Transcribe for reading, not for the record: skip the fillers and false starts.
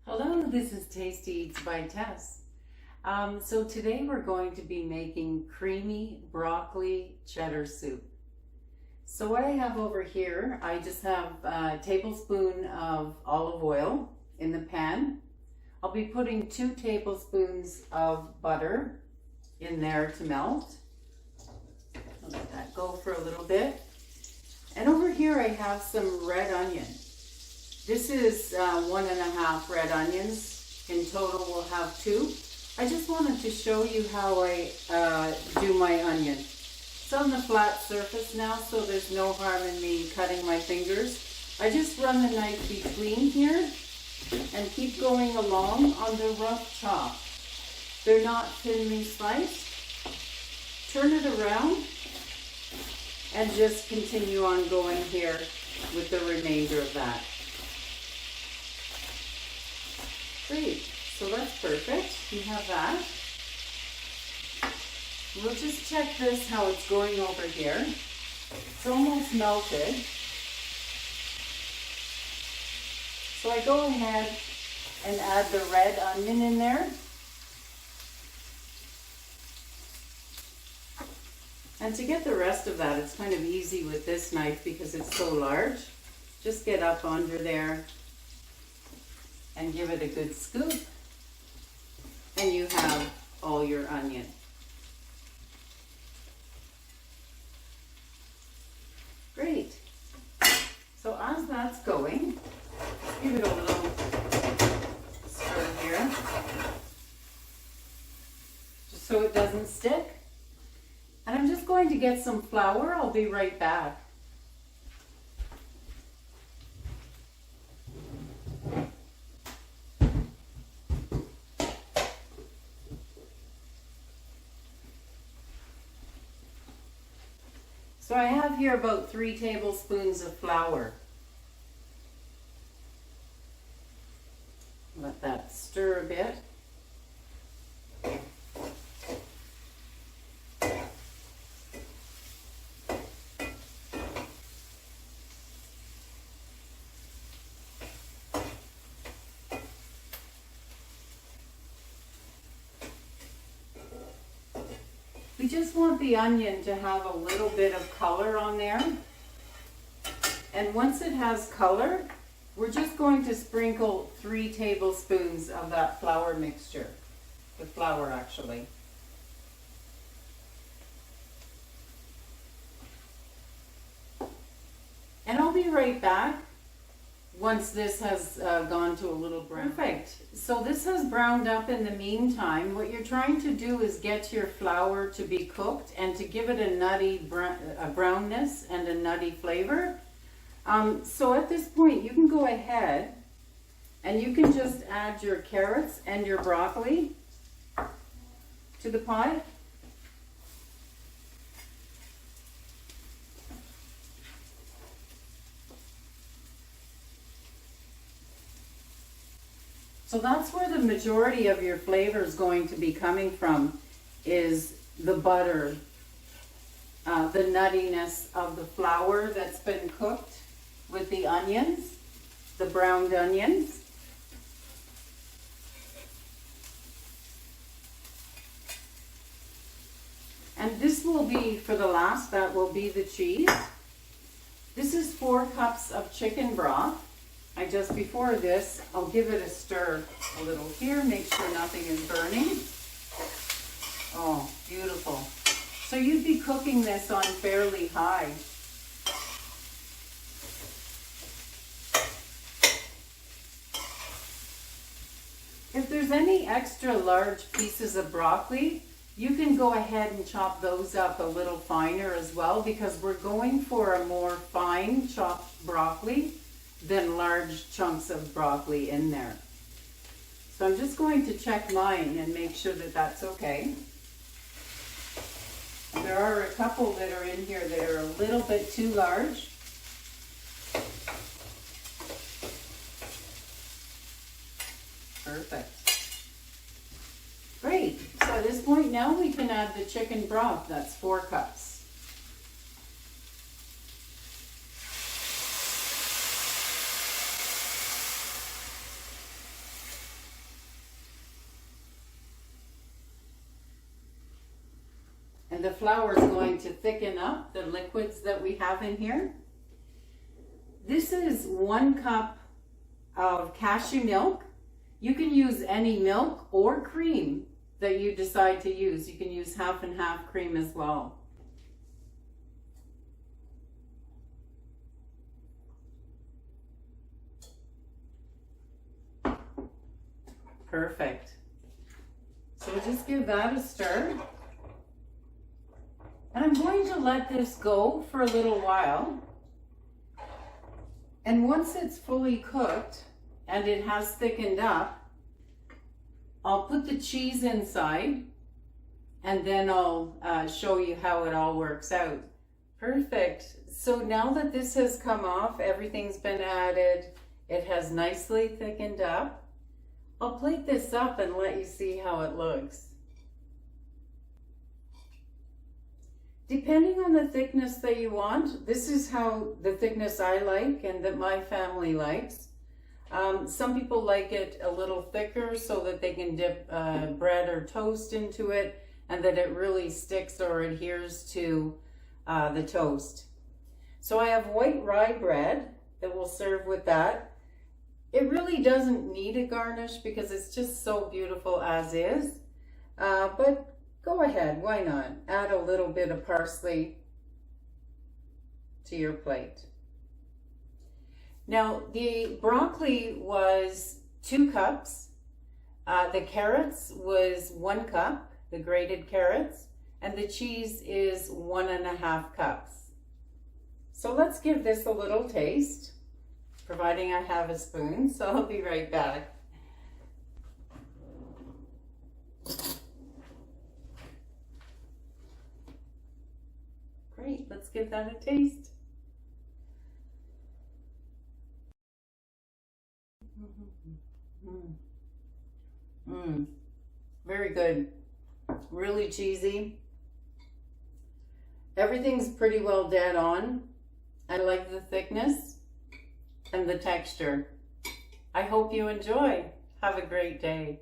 Hello, this is Tasty Eats by Tess. So today we're going to be making creamy broccoli cheddar soup. So what I have over here, I just have a tablespoon of olive oil in the pan. I'll be putting 2 tablespoons of butter in there to melt. I'll let that go for a little bit. And over here I have some red onion. This is 1.5 red onions. In total we'll have 2. I just wanted to show you how I do my onion. It's on the flat surface now, so there's no harm in me cutting my fingers. I just run the knife between here and keep going along on the rough chop. They're not thinly sliced. Turn it around and just continue on going here with the remainder of that. Great, so that's perfect. You have that. We'll just check this, how it's going over here. It's almost melted. So I go ahead and add the red onion in there. And to get the rest of that, it's kind of easy with this knife because it's so large. Just get up under there and give it a good scoop, and you have all your onion. Great. So as that's going, give it a little stir here, just so it doesn't stick. And I'm just going to get some flour. I'll be right back. So I have here about 3 tablespoons of flour. Let that stir a bit. We just want the onion to have a little bit of color on there. And once it has color, we're just going to sprinkle 3 tablespoons of that flour mixture. The flour, actually. And I'll be right back once this has gone to a little brown. Perfect. So this has browned up in the meantime. What you're trying to do is get your flour to be cooked and to give it a nutty brownness and a nutty flavor. So at this point you can go ahead and you can just add your carrots and your broccoli to the pot. So that's where the majority of your flavor is going to be coming from, is the butter, the nuttiness of the flour that's been cooked with the onions, the browned onions. And this will be, for the last, that will be the cheese. This is 4 cups of chicken broth. Before this, I'll give it a stir a little here, make sure nothing is burning. Oh, beautiful. So you'd be cooking this on fairly high. If there's any extra large pieces of broccoli, you can go ahead and chop those up a little finer as well, because we're going for a more fine chopped broccoli than large chunks of broccoli in there. So I'm just going to check mine and make sure that that's okay. There are a couple that are in here that are a little bit too large. Perfect. Great. So at this point now we can add the chicken broth. That's 4 cups. the flour is going to thicken up the liquids that we have in here. This is 1 cup of cashew milk. You can use any milk or cream that you decide to use. You can use half and half cream as well. Perfect. So just give that a stir. And I'm going to let this go for a little while. And once it's fully cooked and it has thickened up, I'll put the cheese inside and then I'll show you how it all works out. Perfect. So now that this has come off, everything's been added, it has nicely thickened up. I'll plate this up and let you see how it looks. Depending on the thickness that you want, this is how the thickness I like and that my family likes. Some people like it a little thicker so that they can dip bread or toast into it and that it really sticks or adheres to the toast. So I have white rye bread that we'll serve with that. It really doesn't need a garnish because it's just so beautiful as is, but go ahead, why not? Add a little bit of parsley to your plate. Now, the broccoli was 2 cups. The carrots was 1 cup, the grated carrots, and the cheese is 1.5 cups. So let's give this a little taste, providing I have a spoon, so I'll be right back. Great, let's give that a taste. Very good. Really cheesy. Everything's pretty well dead on. I like the thickness and the texture. I hope you enjoy. Have a great day.